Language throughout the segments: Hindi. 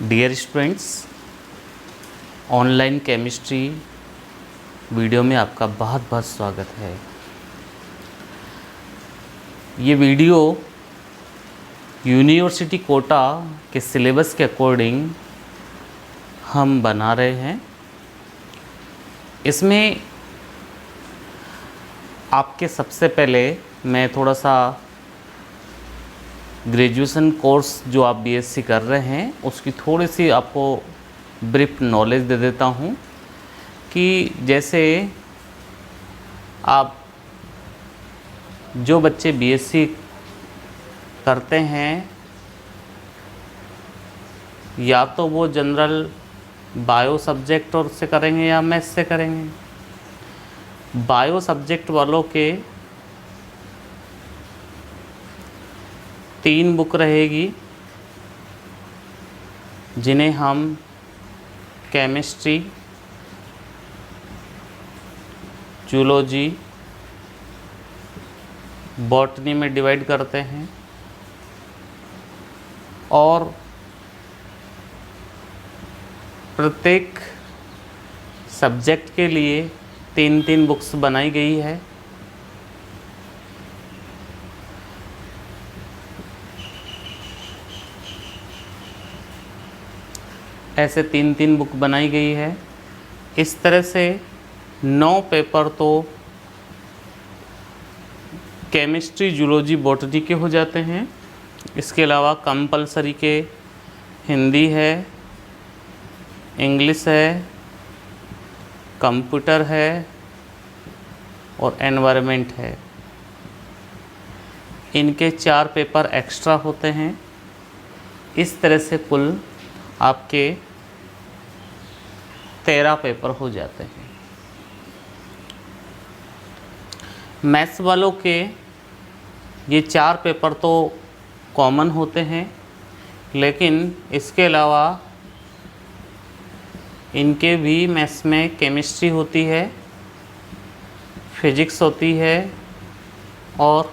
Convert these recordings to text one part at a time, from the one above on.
Dear students, online chemistry video में आपका बहुत बहुत स्वागत है। ये वीडियो यूनिवर्सिटी कोटा के सिलेबस के अकॉर्डिंग हम बना रहे हैं। इसमें आपके सबसे पहले मैं थोड़ा सा ग्रेजुएशन कोर्स जो आप बीएससी कर रहे हैं उसकी थोड़ी सी आपको ब्रीफ नॉलेज दे देता हूँ कि जैसे आप जो बच्चे बीएससी करते हैं या तो वो जनरल बायो सब्जेक्ट और से करेंगे या मैथ्स से करेंगे। बायो सब्जेक्ट वालों के 3 बुक रहेगी जिन्हें हम केमिस्ट्री, जूलॉजी, बॉटनी में डिवाइड करते हैं और प्रत्येक सब्जेक्ट के लिए 3-3 बुक्स बनाई गई है। ऐसे 3-3 बुक बनाई गई है। इस तरह से 9 पेपर तो केमिस्ट्री, जूलॉजी, बॉटनी के हो जाते हैं। इसके अलावा कंपलसरी के हिंदी है, इंग्लिश है, कंप्यूटर है और एनवायरनमेंट है। इनके 4 पेपर एक्स्ट्रा होते हैं। इस तरह से कुल आपके 13 पेपर हो जाते हैं। मैथ्स वालों के ये 4 पेपर तो कॉमन होते हैं, लेकिन इसके अलावा इनके भी मैथ्स में केमिस्ट्री होती है, फिजिक्स होती है और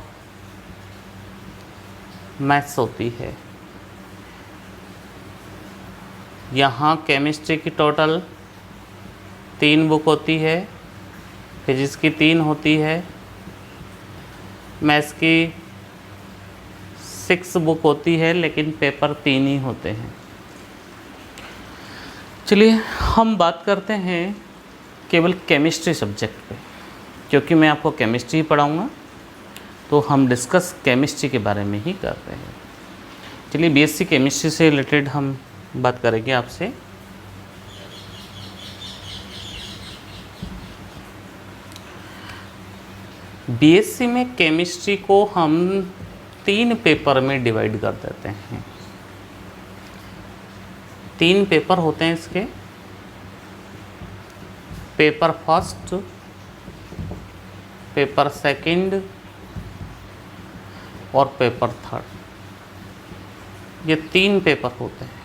मैथ्स होती है। यहाँ केमिस्ट्री की टोटल 3 बुक होती है, फिजिक्स की 3 होती है, मैथ्स की 6 बुक होती है, लेकिन पेपर 3 ही होते हैं। चलिए हम बात करते हैं केवल केमिस्ट्री सब्जेक्ट पे, क्योंकि मैं आपको केमिस्ट्री ही पढ़ाऊँगा तो हम डिस्कस केमिस्ट्री के बारे में ही कर रहे हैं। चलिए बीएससी केमिस्ट्री से रिलेटेड हम बात करेंगे आपसे। बीएससी में केमिस्ट्री को हम 3 पेपर में डिवाइड कर देते हैं। 3 पेपर होते हैं इसके। पेपर फर्स्ट, पेपर सेकंड और पेपर थर्ड, ये 3 पेपर होते हैं।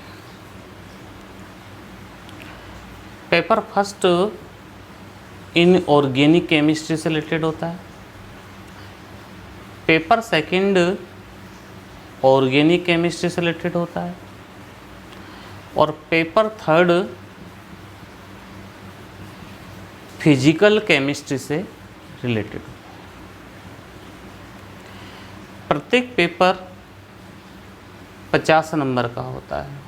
Paper first in organic chemistry से रिलेटेड होता है। पेपर सेकंड ऑर्गेनिक केमिस्ट्री से रिलेटेड होता है और पेपर थर्ड फिजिकल केमिस्ट्री से रिलेटेड होता है। प्रत्येक पेपर 50 नंबर का होता है।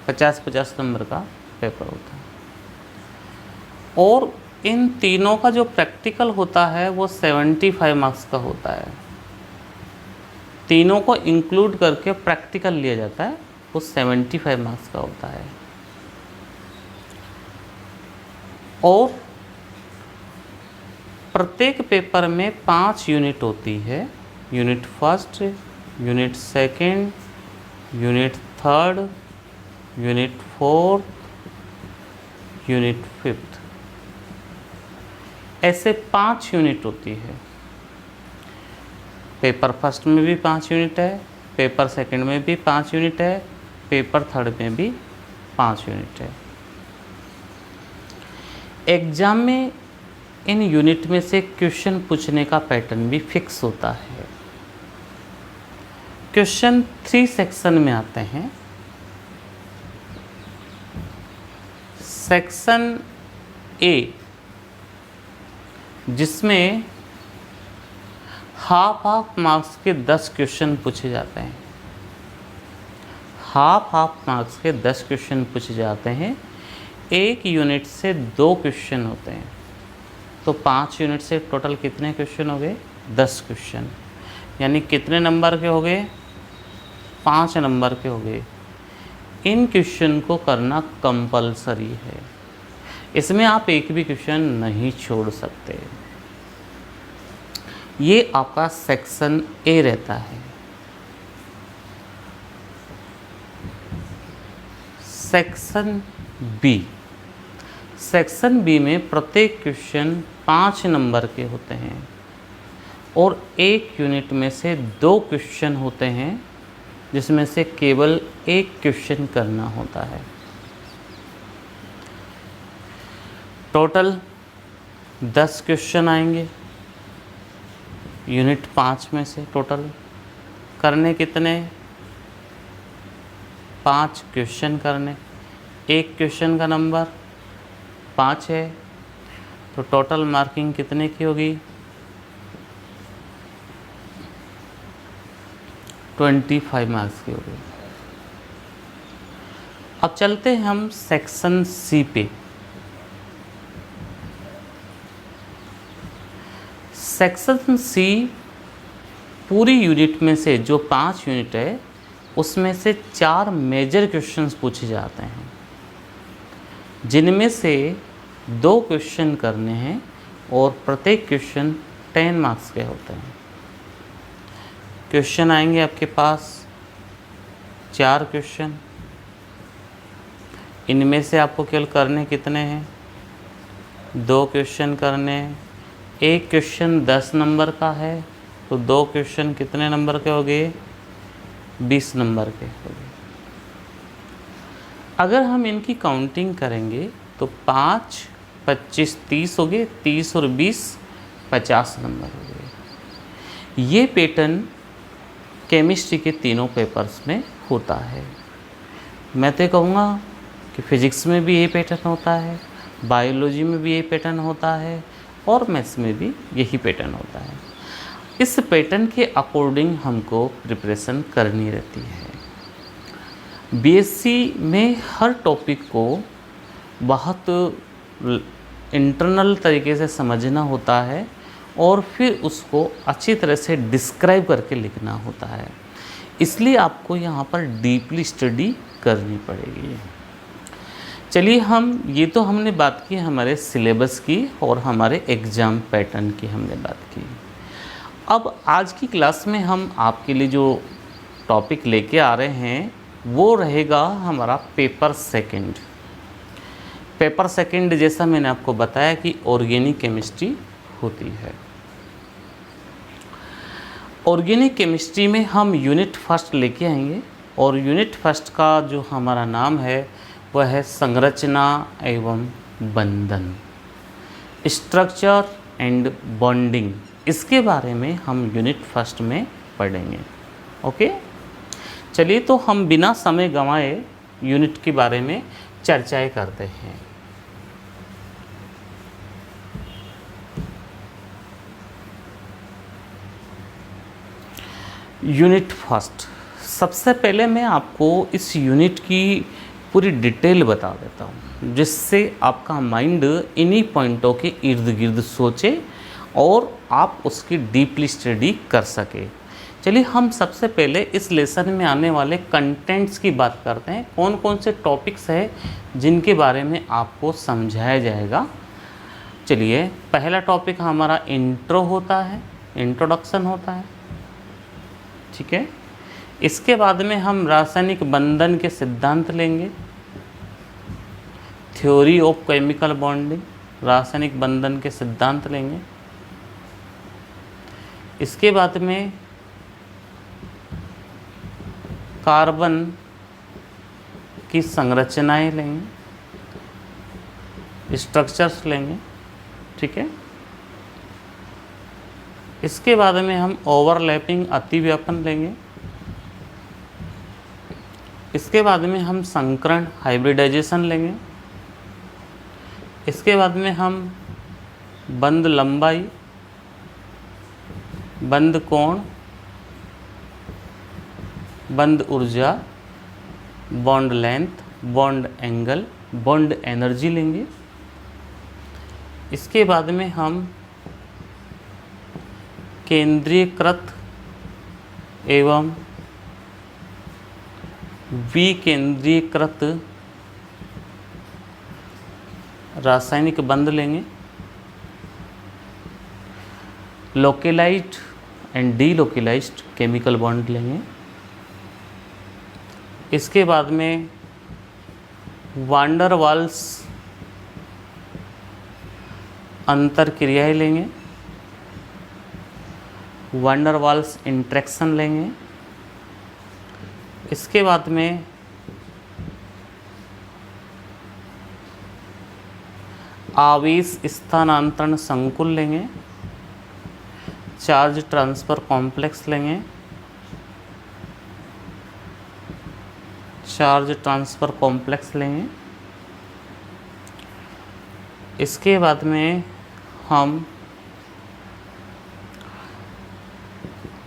50-50 नंबर का पेपर होता है और इन तीनों का जो प्रैक्टिकल होता है वो 75 मार्क्स का होता है। तीनों को इंक्लूड करके प्रैक्टिकल लिया जाता है, वो 75 मार्क्स का होता है। और प्रत्येक पेपर में 5 यूनिट होती है। Unit first, unit second, unit third, unit fourth, unit fifth, ऐसे 5 यूनिट होती है। पेपर फर्स्ट में भी 5 यूनिट है, पेपर सेकंड में भी 5 यूनिट है, पेपर थर्ड में भी 5 यूनिट है। एग्जाम में इन यूनिट में से क्वेश्चन पूछने का पैटर्न भी फिक्स होता है। क्वेश्चन 3 सेक्शन में आते हैं। सेक्शन ए जिसमें हाफ मार्क्स के 10 क्वेश्चन पूछे जाते हैं, हाफ मार्क्स के 10 क्वेश्चन पूछे जाते हैं। एक यूनिट से 2 क्वेश्चन होते हैं, तो 5 यूनिट से टोटल कितने क्वेश्चन हो गए? 10 क्वेश्चन, यानी कितने नंबर के हो गए? 5 नंबर के हो गए। इन क्वेश्चन को करना कंपलसरी है, इसमें आप एक भी क्वेश्चन नहीं छोड़ सकते। ये आपका सेक्शन ए रहता है। सेक्शन बी, सेक्शन बी में प्रत्येक क्वेश्चन 5 नंबर के होते हैं और एक यूनिट में से 2 क्वेश्चन होते हैं जिसमें से केवल एक क्वेश्चन करना होता है। टोटल 10 क्वेश्चन आएंगे यूनिट 5 में से। टोटल करने कितने? 5 क्वेश्चन करने। एक क्वेश्चन का नंबर 5 है, तो टोटल मार्किंग कितने की होगी? 25 मार्क्स की होगी। अब चलते हैं हम सेक्शन सी पे। सेक्शन सी पूरी यूनिट में से जो 5 यूनिट है उसमें से 4 मेजर क्वेश्चंस पूछे जाते हैं, जिनमें से 2 क्वेश्चन करने हैं और प्रत्येक क्वेश्चन 10 मार्क्स के होते हैं। क्वेश्चन आएंगे आपके पास 4 क्वेश्चन, इनमें से आपको केवल करने कितने हैं? 2 क्वेश्चन करने हैं। एक क्वेश्चन 10 नंबर का है, तो 2 क्वेश्चन कितने नंबर के हो गए? 20 नंबर के हो गए। अगर हम इनकी काउंटिंग करेंगे तो 5, 25, 30 हो गए, 30 और 20 50 नंबर हो गए। ये पैटर्न केमिस्ट्री के तीनों पेपर्स में होता है। मैं तो कहूँगा कि फिजिक्स में भी यही पैटर्न होता है, बायोलॉजी में भी यही पैटर्न होता है और मैथ्स में भी यही पैटर्न होता है। इस पैटर्न के अकॉर्डिंग हमको प्रिपरेशन करनी रहती है। बीएससी में हर टॉपिक को बहुत इंटरनल तरीके से समझना होता है और फिर उसको अच्छी तरह से डिस्क्राइब करके लिखना होता है, इसलिए आपको यहाँ पर डीपली स्टडी करनी पड़ेगी। चलिए ये तो हमने बात की हमारे सिलेबस की और हमारे एग्ज़ाम पैटर्न की हमने बात की। अब आज की क्लास में हम आपके लिए जो टॉपिक लेके आ रहे हैं वो रहेगा हमारा पेपर सेकंड। पेपर सेकंड जैसा मैंने आपको बताया कि ऑर्गेनिक केमिस्ट्री होती है। ऑर्गेनिक केमिस्ट्री में हम यूनिट फर्स्ट लेके आएंगे और यूनिट फर्स्ट का जो हमारा नाम है वह है संरचना एवं बंधन, स्ट्रक्चर एंड बॉन्डिंग। इसके बारे में हम यूनिट फर्स्ट में पढ़ेंगे। ओके, चलिए तो हम बिना समय गंवाए यूनिट के बारे में चर्चाएं करते हैं। यूनिट फर्स्ट, सबसे पहले मैं आपको इस यूनिट की पूरी डिटेल बता देता हूँ, जिससे आपका माइंड इन्हीं पॉइंटों के इर्द गिर्द सोचे और आप उसकी डीपली स्टडी कर सके। चलिए हम सबसे पहले इस लेसन में आने वाले कंटेंट्स की बात करते हैं। कौन कौन से टॉपिक्स हैं जिनके बारे में आपको समझाया जाएगा। चलिए, पहला टॉपिक हमारा इंट्रो होता है, इंट्रोडक्शन होता है, ठीक है। इसके बाद में हम रासायनिक बंधन के सिद्धांत लेंगे, थ्योरी ऑफ केमिकल बॉन्डिंग, रासायनिक बंधन के सिद्धांत लेंगे। इसके बाद में कार्बन की संरचनाएं लेंगे, स्ट्रक्चर्स लेंगे, ठीक है। इसके बाद में हम ओवरलैपिंग अतिव्यापन लेंगे। इसके बाद में हम संकरण हाइब्रिडाइजेशन लेंगे। इसके बाद में हम बंध लंबाई, बंध कोण, बंध ऊर्जा, bond length, bond angle, bond energy लेंगे। इसके बाद में हम केंद्रीयकृत एवं विकेंद्रीयकृत रासायनिक बंध लेंगे। लोकेलाइज्ड एंड डीलोकेलाइज्ड केमिकल बॉन्ड लेंगे। इसके बाद में वांडर वाल्स अंतर क्रियाएं लेंगे, वांडर वाल्स इंट्रैक्शन लेंगे। इसके बाद में आवेश स्थानांतरण संकुल लेंगे, चार्ज ट्रांसफ़र कॉम्प्लेक्स लेंगे, चार्ज ट्रांसफ़र कॉम्प्लेक्स लेंगे। इसके बाद में हम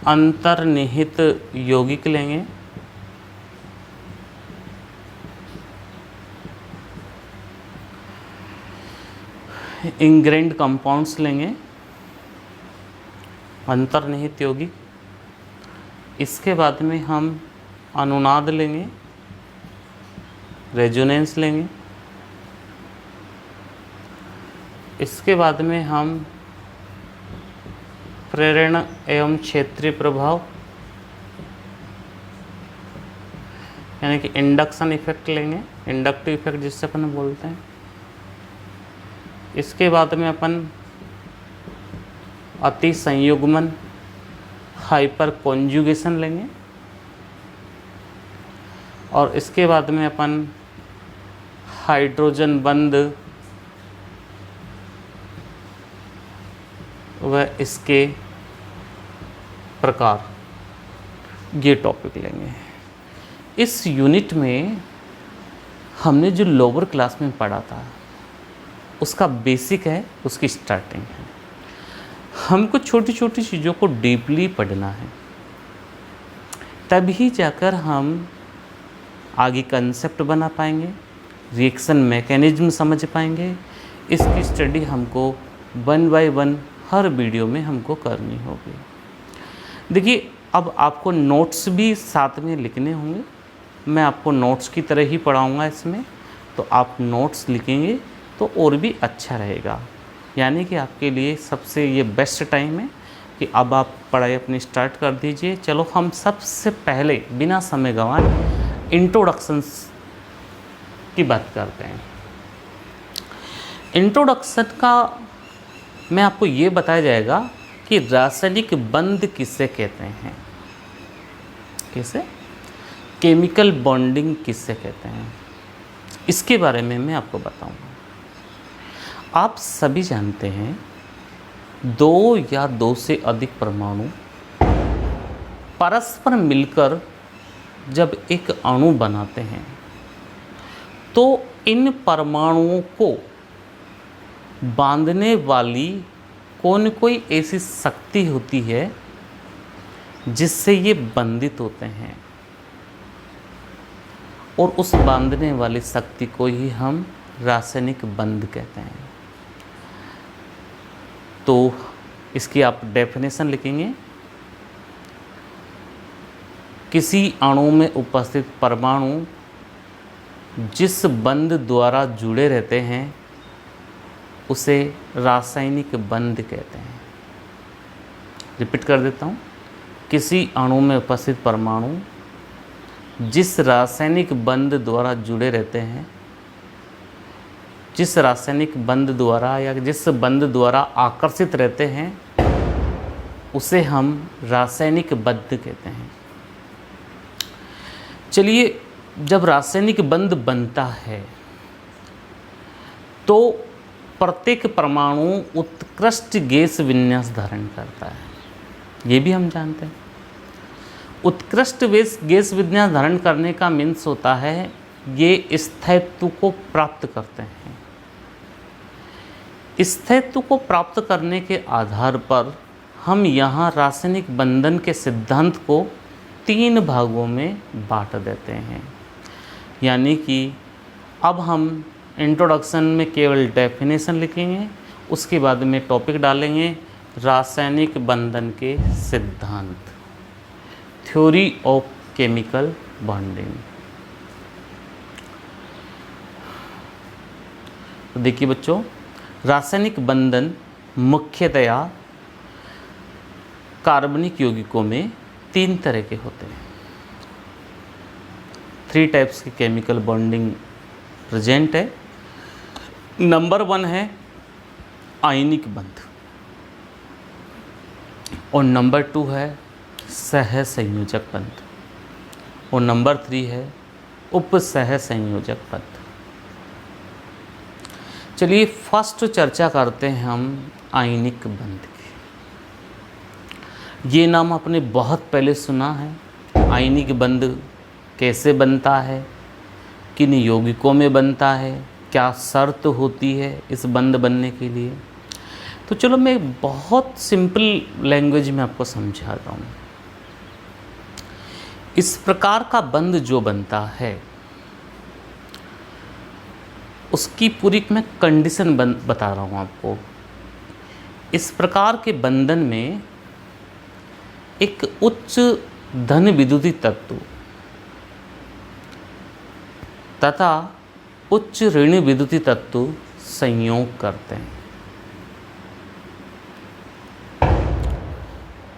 अंतर्निहित यौगिक लेंगे, इंग्रेंड कंपाउंड्स लेंगे, अंतर्निहित यौगिक। इसके बाद में हम अनुनाद लेंगे, रेजोनेंस लेंगे। इसके बाद में हम प्रेरण एवं क्षेत्रीय प्रभाव यानी कि इंडक्शन इफेक्ट लेंगे, इंडक्टिव इफेक्ट जिससे अपन बोलते हैं। इसके बाद में अपन अति संयुग्मन हाइपर कॉन्जुगेशन लेंगे और इसके बाद में अपन हाइड्रोजन बंध व इसके प्रकार, ये टॉपिक लेंगे। इस यूनिट में हमने जो लोअर क्लास में पढ़ा था उसका बेसिक है, उसकी स्टार्टिंग है। हमको छोटी छोटी चीज़ों को डीपली पढ़ना है, तभी जाकर हम आगे कंसेप्ट बना पाएंगे, रिएक्शन मैकेनिज्म समझ पाएंगे। इसकी स्टडी हमको 1 बाय 1 हर वीडियो में हमको करनी होगी। देखिए, अब आपको नोट्स भी साथ में लिखने होंगे। मैं आपको नोट्स की तरह ही पढ़ाऊँगा इसमें, तो आप नोट्स लिखेंगे तो और भी अच्छा रहेगा। यानी कि आपके लिए सबसे ये बेस्ट टाइम है कि अब आप पढ़ाई अपनी स्टार्ट कर दीजिए। चलो हम सबसे पहले बिना समय गंवाए इंट्रोडक्शंस की बात करते हैं। इंट्रोडक्शन का मैं आपको ये बताया जाएगा कि रासायनिक बंध किसे कहते हैं, किसे केमिकल बॉन्डिंग किसे कहते हैं, इसके बारे में मैं आपको बताऊंगा। आप सभी जानते हैं 2 या 2 से अधिक परमाणु परस्पर मिलकर जब एक अणु बनाते हैं तो इन परमाणुओं को बांधने वाली कोई ऐसी शक्ति होती है जिससे ये बंधित होते हैं, और उस बांधने वाली शक्ति को ही हम रासायनिक बंध कहते हैं। तो इसकी आप डेफिनेशन लिखेंगे, किसी अणु में उपस्थित परमाणु जिस बंध द्वारा जुड़े रहते हैं उसे रासायनिक बंध कहते हैं। रिपीट कर देता हूँ, किसी अणु में उपस्थित परमाणु जिस रासायनिक बंध द्वारा जुड़े रहते हैं, जिस रासायनिक बंध द्वारा या जिस बंध द्वारा आकर्षित रहते हैं उसे हम रासायनिक बंध कहते हैं। चलिए, जब रासायनिक बंध बनता है तो प्रत्येक परमाणु उत्कृष्ट गैस विन्यास धारण करता है, ये भी हम जानते हैं। उत्कृष्ट गैस विन्यास धारण करने का मीन्स होता है ये स्थायित्व को प्राप्त करते हैं। स्थायित्व को प्राप्त करने के आधार पर हम यहाँ रासायनिक बंधन के सिद्धांत को 3 भागों में बांट देते हैं। यानी कि अब हम इंट्रोडक्शन में केवल डेफिनेशन लिखेंगे, उसके बाद में टॉपिक डालेंगे रासायनिक बंधन के सिद्धांत, थ्योरी ऑफ केमिकल बॉन्डिंग। तो देखिए बच्चों, रासायनिक बंधन मुख्यतया कार्बनिक यौगिकों में 3 तरह के होते हैं। 3 टाइप्स की केमिकल बॉन्डिंग प्रेजेंट है। नंबर 1 है आयनिक बंध और नंबर 2 है सहसंयोजक बंध और नंबर 3 है उपसहसंयोजक बंध। चलिए फर्स्ट चर्चा करते हैं हम आयनिक बंध की। ये नाम आपने बहुत पहले सुना है। आयनिक बंध कैसे बनता है, किन यौगिकों में बनता है, क्या शर्त होती है इस बंध बनने के लिए। तो चलो मैं बहुत सिंपल लैंग्वेज में आपको समझाता हूँ। इस प्रकार का बंध जो बनता है उसकी पूरी मैं कंडीशन बता रहा हूँ आपको। इस प्रकार के बंधन में एक उच्च धन विद्युतीय तत्व तथा उच्च ऋण विद्युतीय तत्व संयोग करते हैं।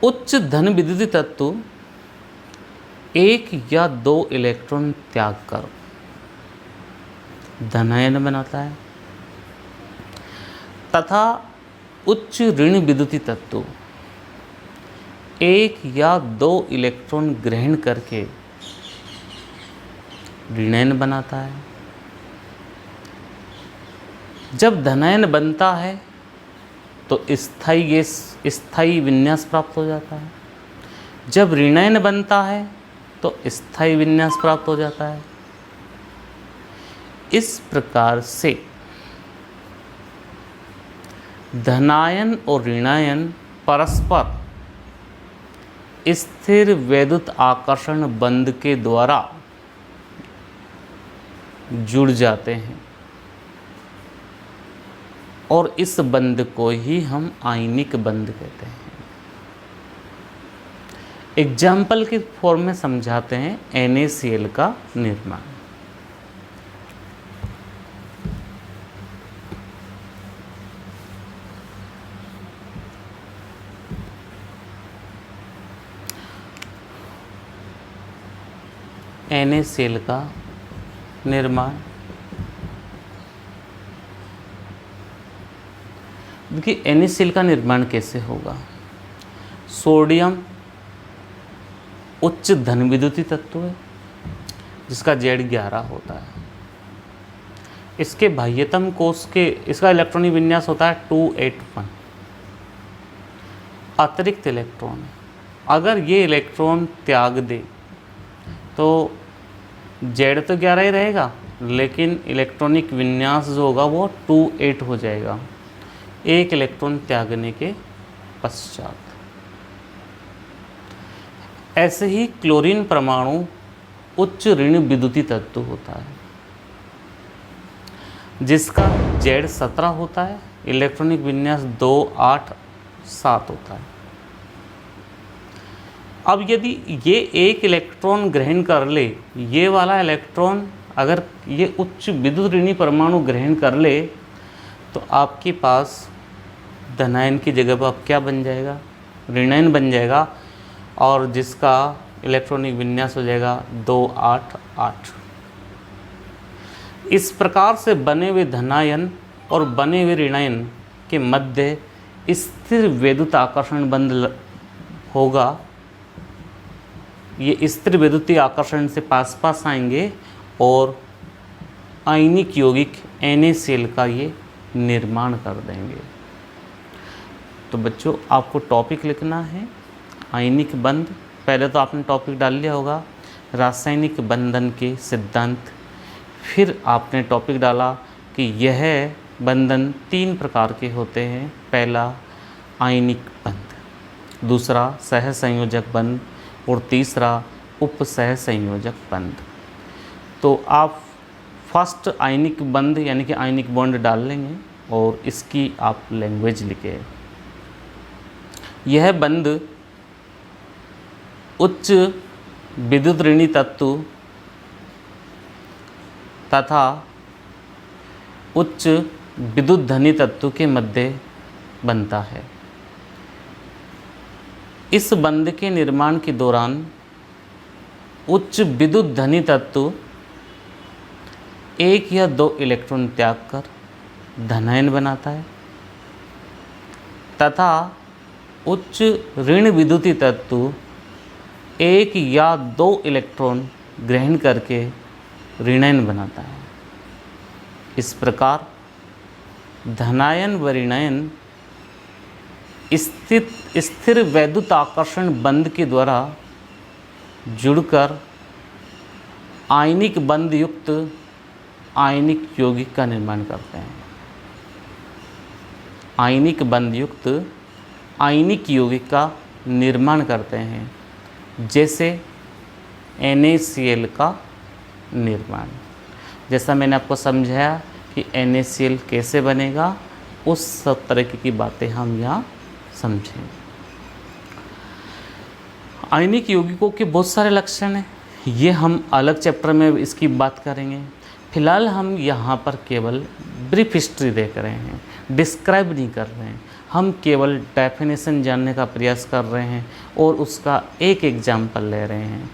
उच्च धन विद्युतीय तत्व 1 या 2 इलेक्ट्रॉन त्याग कर धनायन बनाता है तथा उच्च ऋण विद्युतीय तत्व 1 या 2 इलेक्ट्रॉन ग्रहण करके ऋणायन बनाता है। जब धनायन बनता है तो स्थायी गैस स्थायी विन्यास प्राप्त हो जाता है। जब ऋणायन बनता है तो स्थायी विन्यास प्राप्त हो जाता है। इस प्रकार से धनायन और ऋणायन परस्पर स्थिर वैद्युत आकर्षण बंध के द्वारा जुड़ जाते हैं और इस बंध को ही हम आयनिक बंध कहते हैं। एग्जाम्पल के फॉर्म में समझाते हैं NaCl का निर्माण। NaCl का निर्माण देखिए NaCl का निर्माण कैसे होगा। सोडियम उच्च धन विद्युतीय तत्व है जिसका Z11 होता है। इसके बाह्यतम कोश के इसका इलेक्ट्रॉनिक विन्यास होता है 281। अतिरिक्त इलेक्ट्रॉन अगर ये इलेक्ट्रॉन त्याग दे तो Z तो 11 ही रहेगा, लेकिन इलेक्ट्रॉनिक विन्यास जो होगा वो 28 हो जाएगा 1 इलेक्ट्रॉन त्यागने के पश्चात। ऐसे ही क्लोरीन परमाणु उच्च ऋण विद्युतीय तत्व होता है जिसका Z17 होता है, इलेक्ट्रॉनिक विन्यास 287 होता है। अब यदि ये 1 इलेक्ट्रॉन ग्रहण कर ले, ये वाला इलेक्ट्रॉन अगर ये उच्च विद्युत ऋणी परमाणु ग्रहण कर ले तो आपके पास धनायन की जगह पर अब क्या बन जाएगा, ऋणायन बन जाएगा और जिसका इलेक्ट्रॉनिक विन्यास हो जाएगा 288। इस प्रकार से बने हुए धनायन और बने हुए ऋणायन के मध्य स्थिर वैद्युत आकर्षण बंध होगा। ये स्थिर वैद्युतीय आकर्षण से पास पास आएंगे और आयनिक यौगिक NaCl का ये निर्माण कर देंगे। तो बच्चों आपको टॉपिक लिखना है आयनिक बंध। पहले तो आपने टॉपिक डाल लिया होगा रासायनिक बंधन के सिद्धांत, फिर आपने टॉपिक डाला कि यह बंधन 3 प्रकार के होते हैं। पहला आयनिक बंध, दूसरा सहसंयोजक बंध और तीसरा उपसहसंयोजक बंध। तो आप फर्स्ट आयनिक बंध यानी कि आयनिक बॉन्ड डाल लेंगे और इसकी आप लैंग्वेज लिखें। यह बंध उच्च विद्युत ऋणी तत्व तथा उच्च विद्युत धनी तत्व के मध्य बनता है। इस बंध के निर्माण के दौरान उच्च विद्युत धनी तत्व 1 या 2 इलेक्ट्रॉन त्याग कर धनायन बनाता है तथा उच्च ऋण विद्युती तत्व 1 या 2 इलेक्ट्रॉन ग्रहण करके ऋणायन बनाता है। इस प्रकार धनायन व ऋणायन स्थिर वैद्युत आकर्षण बंध के द्वारा जुड़कर आयनिक बंध युक्त आयनिक यौगिक का निर्माण करते हैं। आयनिक बंध युक्त आयनिक यौगिक का निर्माण करते हैं, जैसे NaCl का निर्माण। जैसा मैंने आपको समझाया कि NaCl कैसे बनेगा, उस सब तरह की बातें हम यहाँ समझेंगे। आयनिक यौगिकों के बहुत सारे लक्षण हैं, ये हम अलग चैप्टर में इसकी बात करेंगे। फिलहाल हम यहाँ पर केवल ब्रीफ हिस्ट्री देख रहे हैं, डिस्क्राइब नहीं कर रहे हैं। हम केवल डेफिनेशन जानने का प्रयास कर रहे हैं और उसका एक एग्जाम्पल ले रहे हैं।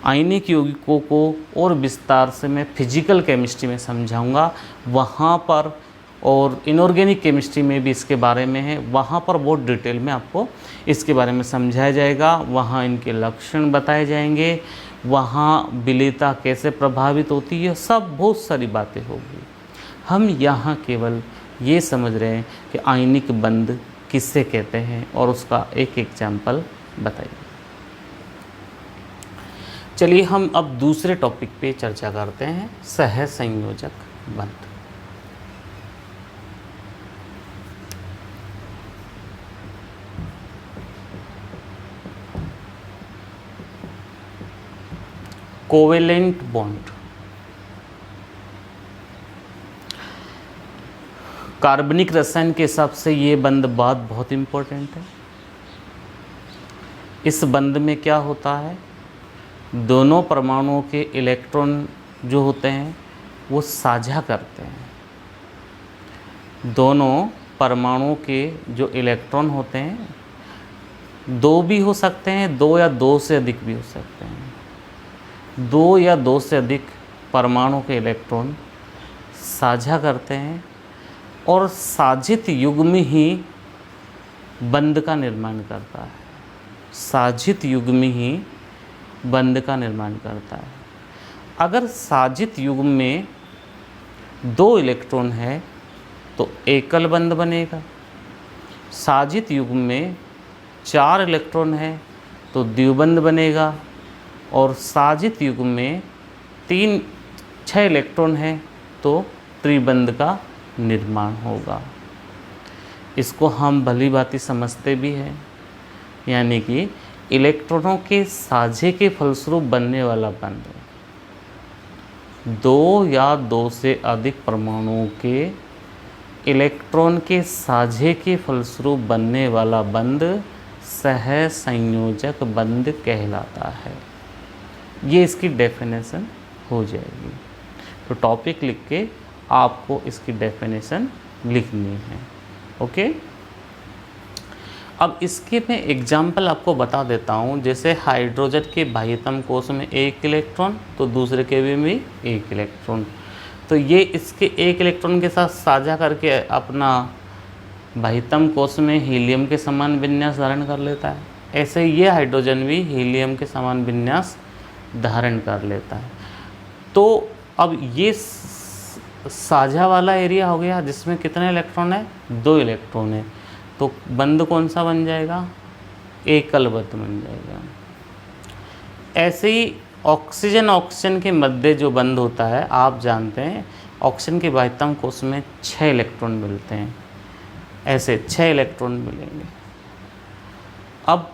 आयनिक यौगिकों को और विस्तार से मैं फिजिकल केमिस्ट्री में समझाऊंगा, वहाँ पर, और इनऑर्गेनिक केमिस्ट्री में भी इसके बारे में है, वहाँ पर बहुत डिटेल में आपको इसके बारे में समझाया जाएगा। वहाँ इनके लक्षण बताए जाएंगे, वहाँ विलेयता कैसे प्रभावित होती है, सब बहुत सारी बातें होगी। हम यहाँ केवल ये समझ रहे हैं कि आयनिक बंध किससे कहते हैं और उसका एक एग्जाम्पल बताइए। चलिए हम अब दूसरे टॉपिक पे चर्चा करते हैं, सहसंयोजक बंध। Covalent bond. कार्बनिक रसायन के हिसाब से ये बंध बात बहुत इम्पोर्टेंट है। इस बंध में क्या होता है, दोनों परमाणुओं के इलेक्ट्रॉन जो होते हैं वो साझा करते हैं। दोनों परमाणुओं के जो इलेक्ट्रॉन होते हैं, 2 भी हो सकते हैं, 2 या 2 से अधिक भी हो सकते हैं। 2 या 2 से अधिक परमाणु के इलेक्ट्रॉन साझा करते हैं और साझित युग्म ही बंध का निर्माण करता है। साझित युग्म ही बंध का निर्माण करता है। अगर साझित युग्म में 2 इलेक्ट्रॉन है तो एकल बंध बनेगा। साझित युग्म में 4 इलेक्ट्रॉन है तो द्विबंध बनेगा। और साझित युग्म में 6 इलेक्ट्रॉन है तो त्रिबंध का निर्माण होगा। इसको हम भली भांति समझते भी हैं, यानी कि इलेक्ट्रॉनों के साझे के फलस्वरूप बनने वाला बंध, 2 या 2 से अधिक परमाणुओं के इलेक्ट्रॉन के साझे के फलस्वरूप बनने वाला बंध सहसंयोजक बंध कहलाता है। ये इसकी डेफिनेशन हो जाएगी। तो टॉपिक लिख के आपको इसकी डेफिनेशन लिखनी है। ओके, अब इसके मैं एग्जाम्पल आपको बता देता हूँ। जैसे हाइड्रोजन के बाह्यतम कोश में 1 इलेक्ट्रॉन तो दूसरे के भी में 1 इलेक्ट्रॉन, तो ये इसके 1 इलेक्ट्रॉन के साथ साझा करके अपना बाह्यतम कोश में हीलियम के समान विन्यास धारण कर लेता है। ऐसे ये हाइड्रोजन भी हीलियम के समान विन्यास धारण कर लेता है। तो अब ये साझा वाला एरिया हो गया जिसमें कितने इलेक्ट्रॉन है, 2 इलेक्ट्रॉन है। तो बंध कौन सा बन जाएगा, एकल बंध बन जाएगा। ऐसे ही ऑक्सीजन के मध्य जो बंध होता है, आप जानते हैं ऑक्सीजन के बाह्यतम कोश में 6 इलेक्ट्रॉन मिलते हैं, ऐसे 6 इलेक्ट्रॉन मिलेंगे। अब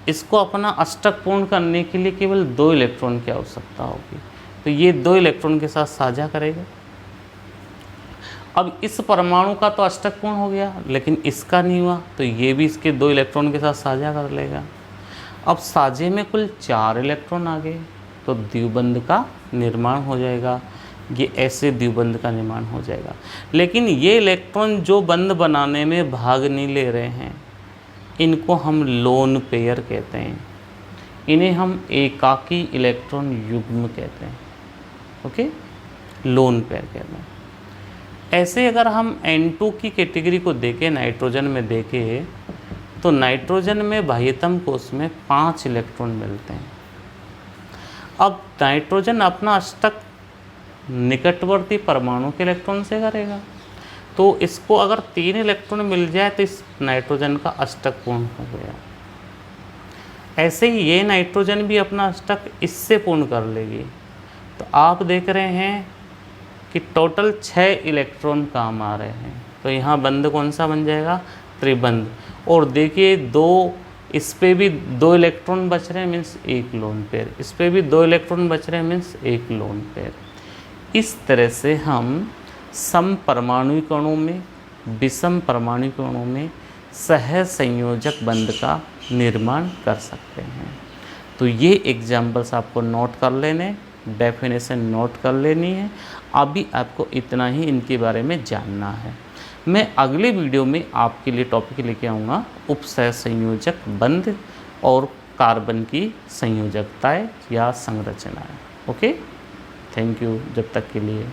इसको अपना अष्टक पूर्ण करने के लिए केवल 2 इलेक्ट्रॉन की आवश्यकता होगी, तो ये 2 इलेक्ट्रॉन के साथ साझा करेगा। अब इस परमाणु का तो अष्टक पूर्ण हो गया, लेकिन इसका नहीं हुआ, तो ये भी इसके 2 इलेक्ट्रॉन के साथ साझा कर लेगा। अब साझे में कुल 4 इलेक्ट्रॉन आ गए, तो द्विबंध का निर्माण हो जाएगा। ये ऐसे द्विबंध का निर्माण हो जाएगा। लेकिन ये इलेक्ट्रॉन जो बंध बनाने में भाग नहीं ले रहे हैं, इनको हम लोन पेयर कहते हैं। इन्हें हम एकाकी इलेक्ट्रॉन युग्म कहते हैं। ओके, लोन पेयर कहते हैं। ऐसे अगर हम N2 की कैटेगरी को देखें, नाइट्रोजन में देखें, तो नाइट्रोजन में बाह्यतम कोश में 5 इलेक्ट्रॉन मिलते हैं। अब नाइट्रोजन अपना अष्टक निकटवर्ती परमाणु के इलेक्ट्रॉन से करेगा, तो इसको अगर 3 इलेक्ट्रॉन मिल जाए तो इस नाइट्रोजन का अष्टक पूर्ण हो गया। ऐसे ही ये नाइट्रोजन भी अपना अष्टक इससे पूर्ण कर लेगी। तो आप देख रहे हैं कि टोटल 6 इलेक्ट्रॉन काम आ रहे हैं। तो यहाँ बंध कौन सा बन जाएगा? त्रिबंध। और देखिए 2, इस पे भी 2 इलेक्ट्रॉन बच रहे हैं, मीन्स 1 लोन पेयर। इस पे भी 2 इलेक्ट्रॉन बच रहे हैं, मीन्स 1 लोन पेयर। इस तरह से हम सम परमाणु अणु में, विषम परमाणु अणु में सहज संयोजक बंध का निर्माण कर सकते हैं। तो ये एग्जाम्पल्स आपको नोट कर लेने, डेफिनेशन नोट कर लेनी है। अभी आपको इतना ही इनके बारे में जानना है। मैं अगले वीडियो में आपके लिए टॉपिक लेके आऊँगा उपसह संयोजक बंध और कार्बन की संयोजकताएं या संरचनाएं। ओके, थैंक यू जब तक के लिए।